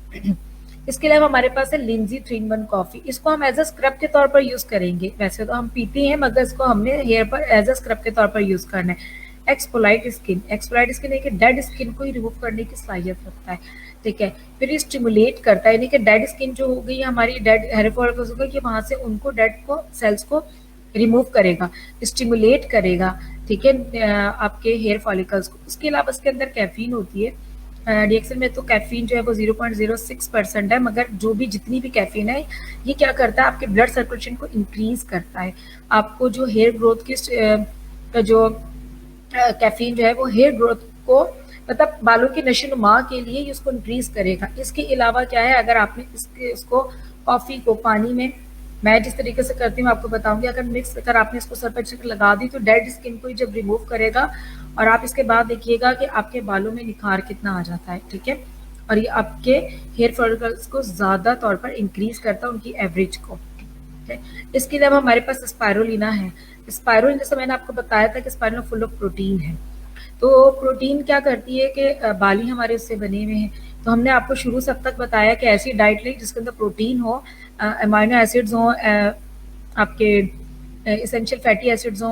Speaker 1: इसके अलावा हमारे पास है लिंजी 3-in-1 कॉफी। इसको हम एज अ स्क्रब के तौर पर यूज करेंगे। वैसे तो हम पीते हैं, मगर इसको हमने हेयर पर एज अ स्क्रब के तौर पर यूज करना है। एक्सपोलाइट स्किन एक डेड स्किन को ही रिमूव करने की सलाहियत रखता है। ठीक है, फिर ये स्टिमुलेट करता है, यानी कि डेड स्किन जो हो गई हमारी, डेड हेयर फॉलिकल्स हो गई, कि वहां से उनको डेड को सेल्स को रिमूव करेगा, स्टिमुलेट करेगा। ठीक है, आपके हेयर फॉलिकल्स को। इसके अलावा इसके अंदर कैफीन होती है। डीएक्सल में तो कैफीन जो है वो 0.06% है, मगर जो भी जितनी भी कैफीन है, ये क्या करता है, आपके ब्लड सर्कुलेशन को इंक्रीज करता है। आपको जो हेयर ग्रोथ की जो कैफीन जो है वो हेयर ग्रोथ को मतलब बालों की नशोनुमा के लिए ये उसको इंक्रीज करेगा। इसके अलावा क्या है, अगर आपने इसको कॉफी को पानी में, मैं जिस तरीके से करती हूँ आपको बताऊंगी, अगर मिक्स कर आपने इसको सर पर लगा दी तो डेड स्किन को जब रिमूव करेगा और आप इसके बाद देखिएगा कि आपके बालों में निखार कितना आ जाता है, ठीक है। और ये आपके हेयर फॉलिकल्स को ज्यादा तौर पर इंक्रीज करता है, उनकी एवरेज को। इसके अलावा हमारे पास स्पायरुलिना है। स्पायरुलिना जैसे मैंने आपको बताया था कि स्पायरुलिना फुल ऑफ प्रोटीन है। तो प्रोटीन क्या करती है कि बाली हमारे उससे बने हुए हैं। तो हमने आपको शुरू से अब तक बताया कि ऐसी डाइट लें जिसके अंदर प्रोटीन हो, अमाइनो एसिड्स हो, आपके इसेंशियल फैटी एसिड्स हो,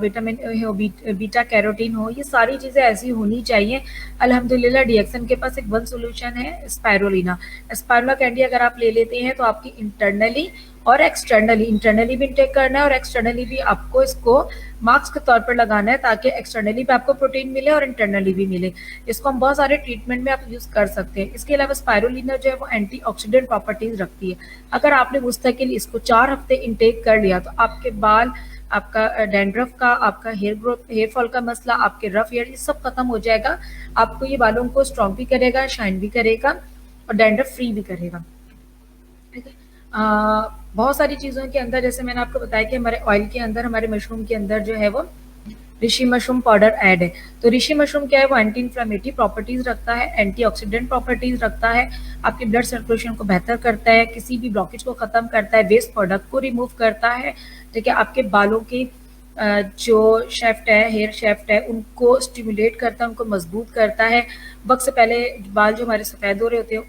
Speaker 1: विटामिन हो, बीटा कैरोटीन हो, ये सारी चीज़ें ऐसी होनी चाहिए। अल्हम्दुलिल्लाह डीएक्सन के पास एक वन सोल्यूशन है, स्पायरुलिना। स्पायरुलिना कैंडी अगर आप ले लेते हैं तो आपकी इंटरनली और एक्सटर्नली, इंटरनली भी इंटेक करना है और एक्सटर्नली भी आपको इसको मास्क के तौर पर लगाना है, ताकि एक्सटर्नली भी आपको प्रोटीन मिले और इंटरनली भी मिले। इसको हम बहुत सारे ट्रीटमेंट में आप यूज कर सकते हैं। इसके अलावा स्पायरुलिना जो है वो एंटीऑक्सीडेंट प्रॉपर्टीज रखती है। अगर आपने मुस्तकिल इसको 4 हफ्ते इंटेक कर लिया तो आपके बाल, आपका डैंड्रफ का, आपका हेयर ग्रोथ, हेयर फॉल का मसला, आपके रफ हेयर, ये सब खत्म हो जाएगा। आपको ये बालों को स्ट्रॉन्ग भी करेगा, शाइन भी करेगा और डैंड्रफ फ्री भी करेगा, ठीक है। बहुत सारी चीज़ों के अंदर, जैसे मैंने आपको बताया कि हमारे ऑयल के अंदर, हमारे मशरूम के अंदर जो है वो ऋषि मशरूम पाउडर ऐड है। तो ऋषि मशरूम क्या है, वो एंटी इन्फ्लेमेटरी प्रॉपर्टीज रखता है, एंटीऑक्सीडेंट प्रॉपर्टीज रखता है, आपके ब्लड सर्कुलेशन को बेहतर करता है, किसी भी ब्लॉकेज को खत्म करता है, वेस्ट प्रोडक्ट को रिमूव करता है, ठीक है। आपके बालों की जो शेफ्ट है, हेयर शेफ्ट है, उनको स्टिमुलेट करता है, उनको मजबूत करता है। वक्त से पहले बाल जो हमारे सफ़ेद हो रहे होते हैं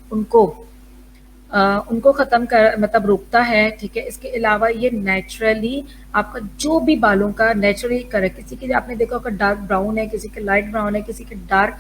Speaker 1: उनको ख़त्म कर मतलब रोकता है, ठीक है। इसके अलावा ये नेचुरली आपका जो भी बालों का नेचुरली करे, किसी के आपने देखा होगा डार्क ब्राउन है, किसी के लाइट ब्राउन है, किसी के डार्क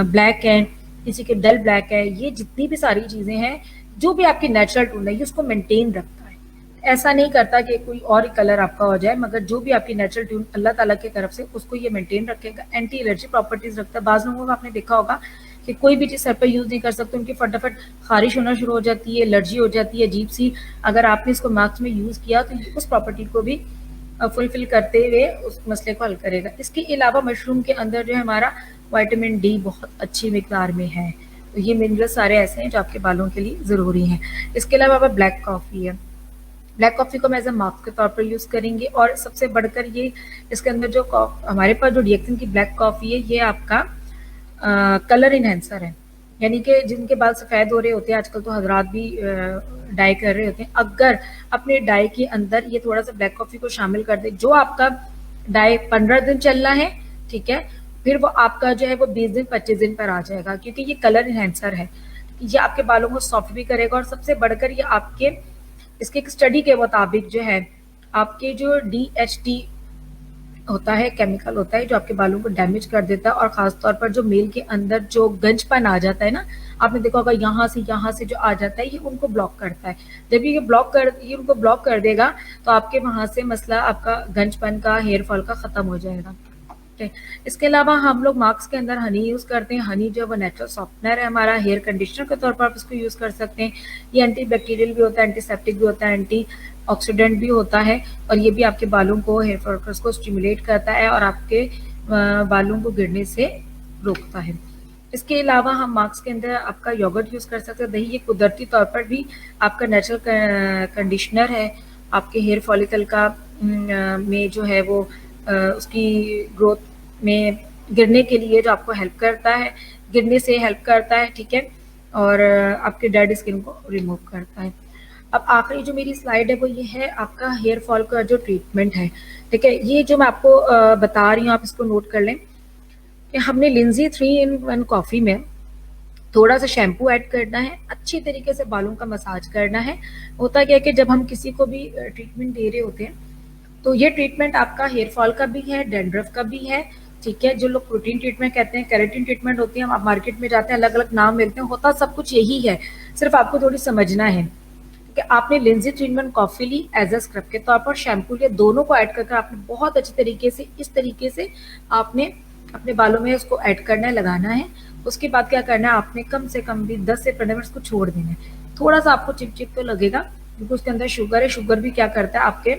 Speaker 1: ब्लैक है, किसी के डल ब्लैक है, ये जितनी भी सारी चीज़ें हैं, जो भी आपकी नेचुरल टून है, ये उसको मेंटेन रखता है। ऐसा नहीं करता कि कोई और कलर आपका हो जाए, मगर जो भी आपकी नेचुरल ट्यून अल्लाह ताला की तरफ से, उसको ये मेंटेन रखेगा। एंटी एलर्जी प्रॉपर्टीज रखता है। बाज़ लोगों को आपने देखा होगा कि कोई भी चीज़ सर पर यूज़ नहीं कर सकते, उनकी फटाफट खारिश होना शुरू हो जाती है, एलर्जी हो जाती है अजीब सी। अगर आपने इसको मास्क में यूज़ किया तो उस प्रॉपर्टी को भी फुलफिल करते हुए उस मसले को हल करेगा। इसके अलावा मशरूम के अंदर जो है हमारा विटामिन डी बहुत अच्छी मिकदार में है। तो ये मिनरल सारे ऐसे हैं जो आपके बालों के लिए ज़रूरी हैं। इसके अलावा ब्लैक कॉफ़ी है। ब्लैक कॉफ़ी को हम एज ए मास्क के तौर पर यूज़ करेंगे। और सबसे बढ़कर ये इसके अंदर जो हमारे पास जो डीएक्सन की ब्लैक कॉफ़ी है, ये आपका कलर इन्हेंसर है। यानी कि जिनके बाल सफ़ेद हो रहे होते हैं, आजकल तो हजरात भी डाई कर रहे होते हैं, अगर अपने डाई के अंदर ये थोड़ा सा ब्लैक कॉफ़ी को शामिल कर दे, जो आपका डाई 15 दिन चलना है, ठीक है, फिर वो आपका जो है वो 20 दिन 25 दिन पर आ जाएगा, क्योंकि ये कलर इन्हेंसर है। ये आपके बालों को सॉफ्ट भी करेगा और सबसे बढ़कर ये आपके, इसके एक स्टडी के मुताबिक जो है, आपके जो DHT होता है, केमिकल होता है जो आपके बालों को डैमेज कर देता है, और खास तौर पर जो मेल के अंदर जो गंजपन आ जाता है ना, आपने देखा होगा यहाँ से जो आ जाता है, ये उनको ब्लॉक करता है। जब ये उनको ब्लॉक कर देगा तो आपके वहां से मसला आपका गंजपन का, हेयर फॉल का खत्म हो जाएगा। इसके अलावा हम लोग मास्क के अंदर हनी यूज करते हैं। हनी जो है वो नेचुरल सॉफ्टनर है हमारा, हेयर कंडीशनर के तौर पर आप इसको यूज कर सकते हैं। ये एंटी बैक्टीरियल भी होता है, एंटीसेप्टिक भी होता है, एंटी ऑक्सीडेंट भी होता है, और ये भी आपके बालों को, हेयर फॉलिकल्स को स्टिमुलेट करता है और आपके बालों को गिरने से रोकता है। इसके अलावा हम मास्क के अंदर आपका योगर्ट यूज कर सकते हैं, दही। ये कुदरती तौर पर भी आपका नेचुरल कंडीशनर है, आपके हेयर फॉलिकल का में जो है वो उसकी ग्रोथ में गिरने के लिए जो आपको हेल्प करता है, गिरने से हेल्प करता है, ठीक है, और आपके डेड स्किन को रिमूव करता है। अब आखिरी जो मेरी स्लाइड है वो ये है आपका हेयर फॉल का जो ट्रीटमेंट है, ठीक है। ये जो मैं आपको बता रही हूँ, आप इसको नोट कर लें कि हमने लिंजी 3-in-1 कॉफ़ी में थोड़ा सा शैम्पू ऐड करना है, अच्छी तरीके से बालों का मसाज करना है। होता क्या है कि जब हम किसी को भी ट्रीटमेंट दे रहे होते हैं, तो ये ट्रीटमेंट आपका हेयर फॉल का भी है, डैंड्रफ का भी है, ठीक है। जो लोग प्रोटीन ट्रीटमेंट कहते हैं, केराटिन ट्रीटमेंट होती है, हम आप मार्केट में जाते हैं अलग अलग नाम मिलते हैं, होता सब कुछ यही है, सिर्फ आपको थोड़ी समझना है कि आपने लिंजी ट्रीटमेंट कॉफी ली एज अ स्क्रब के तौर पर, शैम्पू लिया, दोनों को ऐड करके आपने बहुत अच्छे तरीके से, इस तरीके से आपने अपने बालों में उसको ऐड करना है, लगाना है। उसके बाद क्या करना है, आपने कम से कम भी 10 से 15 मिनट को छोड़ देना है। थोड़ा सा आपको चिपचिप तो लगेगा क्योंकि उसके अंदर शुगर है। शुगर भी क्या करता है, आपके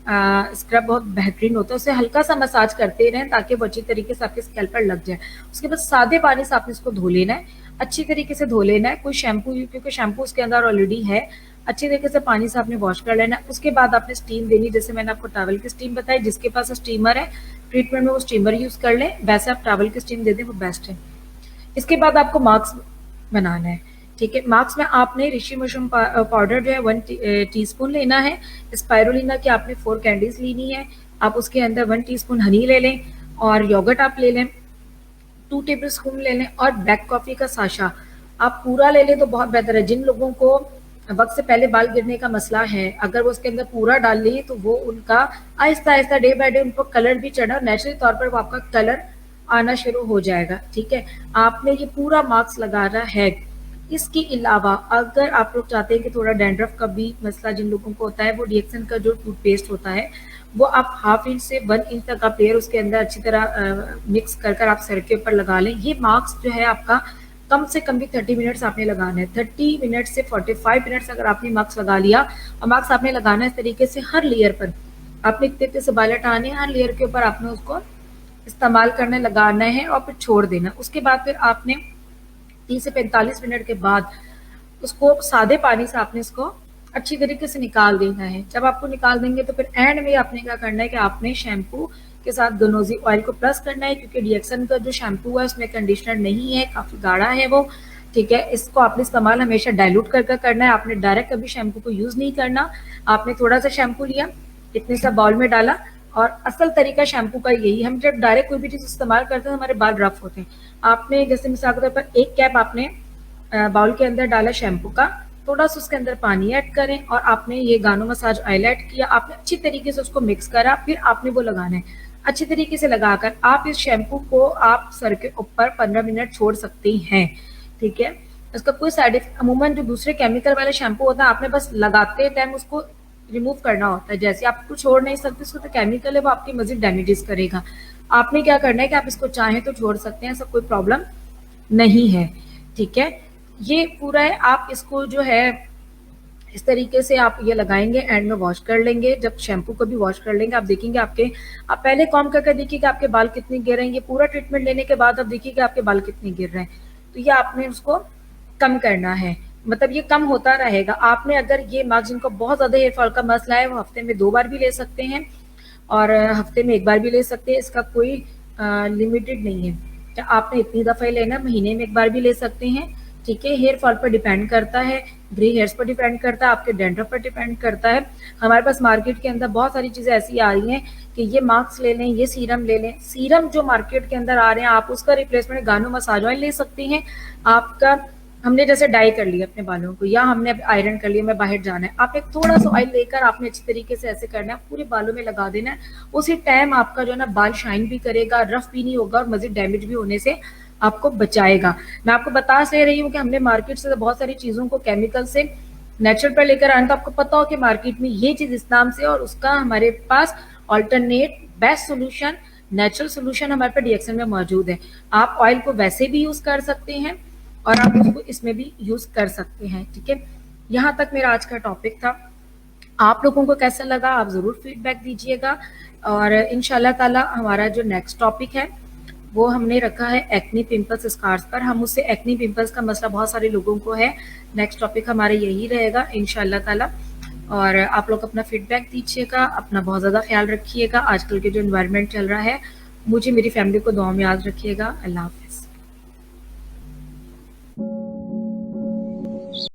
Speaker 1: स्क्रब बहुत बेहतरीन होता है। उसे हल्का सा मसाज करते रहें ताकि वो अच्छी तरीके से आपके स्कैल्प पर लग जाए। उसके बाद सादे पानी से आपने इसको धो लेना है, अच्छी तरीके से धो लेना है, कोई शैम्पू, क्योंकि शैम्पू उसके अंदर ऑलरेडी है, अच्छी तरीके से पानी से आपने वॉश कर लेना है। उसके बाद आपने स्टीम देनी, जैसे मैंने आपको टॉवल की स्टीम बताई, जिसके पास स्टीमर है ट्रीटमेंट में वो स्टीमर यूज कर लें, वैसे आप टॉवल की स्टीम दे दें, वो बेस्ट है। इसके बाद आपको मास्क बनाना है, ठीक है। मास्क में आपने ऋषि मशरूम पाउडर जो है 1 टीस्पून लेना है। स्पायरुलिना की आपने 4 कैंडीज लेनी है। आप उसके अंदर 1 टीस्पून हनी ले लें और योगर्ट आप ले लें, 2 टेबल स्पून ले लें और ब्लैक कॉफी का साशा आप पूरा ले लें तो बहुत बेहतर है। जिन लोगों को वक्त से पहले बाल गिरने का मसला है, अगर वो उसके अंदर पूरा डाल लें तो वो उनका Aahista Aahista day by day उनको कलर भी चढ़ा और नेचुरली तौर पर वो आपका कलर आना शुरू हो जाएगा, ठीक है। आपने ये पूरा मास्क लगाना है। इसके अलावा अगर आप लोग चाहते हैं कि थोड़ा डैंड्रफ का भी मसला जिन लोगों को होता है, वो रिएक्शन का जो टूथपेस्ट होता है वो आप 1/2 इंच से 1 इंच तक आप लेयर उसके अंदर अच्छी तरह मिक्स कर आप सर के ऊपर लगा लें। ये मास्क जो है आपका कम से कम भी 30 मिनट्स आपने लगाना है। 30 मिनट से 45 मिनट्स अगर आपने मास्क लगा लिया, और मास्क आपने लगाना है इस तरीके से हर लेयर पर, आपने इतने से बाल हटाने, हर लेयर के ऊपर आपने उसको इस्तेमाल करने लगाना है और फिर छोड़ देना। उसके बाद फिर आपने 30 से 45 मिनट के बाद उसको सादे पानी से आपने इसको अच्छी तरीके से निकाल देना है। जब आपको निकाल देंगे तो फिर एंड में आपने क्या करना है कि आपने शैम्पू के साथ गनोजी ऑयल को प्लस करना है, क्योंकि डिएक्सन का जो शैम्पू है उसमें कंडीशनर नहीं है, काफी गाढ़ा है वो, ठीक है। इसको आपने इस्तेमाल हमेशा डाइल्यूट करके करना है। आपने डायरेक्ट कभी शैम्पू को यूज नहीं करना। आपने थोड़ा सा शैम्पू लिया, इतने सा बाउल में डाला, और असल तरीका शैम्पू का यही, हम जब डायरेक्ट कोई भी चीज इस्तेमाल करते हैं हमारे बाल रफ होते हैं। आपने जैसे मिसाल के तौर पर 1 कैप आपने बाउल के अंदर डाला शैम्पू का, थोड़ा सा उसके अंदर पानी ऐड करें और आपने ये गानो मसाज ऑयल ऐड किया, आपने अच्छी तरीके से उसको मिक्स करा, फिर आपने वो लगाना है। अच्छी तरीके से लगाकर आप इस शैम्पू को आप सर के ऊपर 15 मिनट छोड़ सकते हैं, ठीक है। इसका कोई साइड इफेक्ट, अमूमन जो दूसरे केमिकल वाले शैम्पू होता है आपने बस लगाते टाइम उसको रिमूव करना होता है, जैसे आप कुछ छोड़ नहीं सकते, उसको तो केमिकल है वो आपकी मजीद डैमेजेस करेगा। आपने क्या करना है कि आप इसको चाहें तो छोड़ सकते हैं, ऐसा कोई प्रॉब्लम नहीं है, ठीक है। ये पूरा है, आप इसको जो है इस तरीके से आप ये लगाएंगे, एंड में वॉश कर लेंगे। जब शैम्पू को भी वॉश कर लेंगे आप देखेंगे आप पहले कॉम करके देखिएगा आपके बाल कितने गिर रहे हैं, ये पूरा ट्रीटमेंट लेने के बाद आप देखिएगा आपके बाल कितने गिर रहे हैं। तो ये आपने उसको कम करना है, मतलब ये कम होता रहेगा। आपने अगर ये मास्क जिनको बहुत ज्यादा हेयर फॉल का मसला है वो हफ्ते में 2 बार भी ले सकते हैं और हफ्ते में 1 बार भी ले सकते हैं, इसका कोई लिमिटेड नहीं है। तो आपने इतनी दफा ही लेना, महीने में 1 बार भी ले सकते हैं, ठीक है। हेयर फॉल पर डिपेंड करता है, ग्रे हेयर्स पर डिपेंड करता है, आपके डैंड्रफ पर डिपेंड करता है। हमारे पास मार्केट के अंदर बहुत सारी चीजें ऐसी आ रही हैं कि ये मास्क ले लें, ये सीरम ले लें। सीरम जो मार्केट के अंदर आ रहे हैं आप उसका रिप्लेसमेंट गानो मसाज ऑयल ले सकते हैं। आपका हमने जैसे डाई कर लिया अपने बालों को, या हमने आयरन कर लिया, मैं बाहर जाना है, आप एक थोड़ा सा ऑयल लेकर आपने अच्छी तरीके से ऐसे करना है, पूरे बालों में लगा देना है। उसी टाइम आपका जो है ना बाल शाइन भी करेगा, रफ भी नहीं होगा और मजीद डैमेज भी होने से आपको बचाएगा। मैं आपको बता से रही हूँ कि हमने मार्केट से बहुत सारी चीजों को केमिकल से नेचुरल पर लेकर आए, तो आपको पता हो कि मार्केट में ये चीज इस नाम से, और उसका हमारे पास alternate best solution, natural solution हमारे पास डीएक्सन में मौजूद है। आप ऑयल को वैसे भी यूज कर सकते हैं और आप उसको इसमें भी यूज कर सकते हैं, ठीक है। यहाँ तक मेरा आज का टॉपिक था। आप लोगों को कैसा लगा आप जरूर फीडबैक दीजिएगा, और इंशाल्लाह ताला हमारा जो नेक्स्ट टॉपिक है वो हमने रखा है एक्नी पिंपल्स स्कार्स पर। हम उससे एक्नी पिंपल्स का मसला बहुत सारे लोगों को है, नेक्स्ट टॉपिक हमारा यही रहेगा इंशाल्लाह ताला। और आप लोग अपना फीडबैक दीजिएगा, अपना बहुत ज़्यादा ख्याल रखिएगा। आजकल के जो एनवायरनमेंट चल रहा है, मुझे मेरी फैमिली को दुआ में याद रखिएगा। अल्लाह हाफिज़।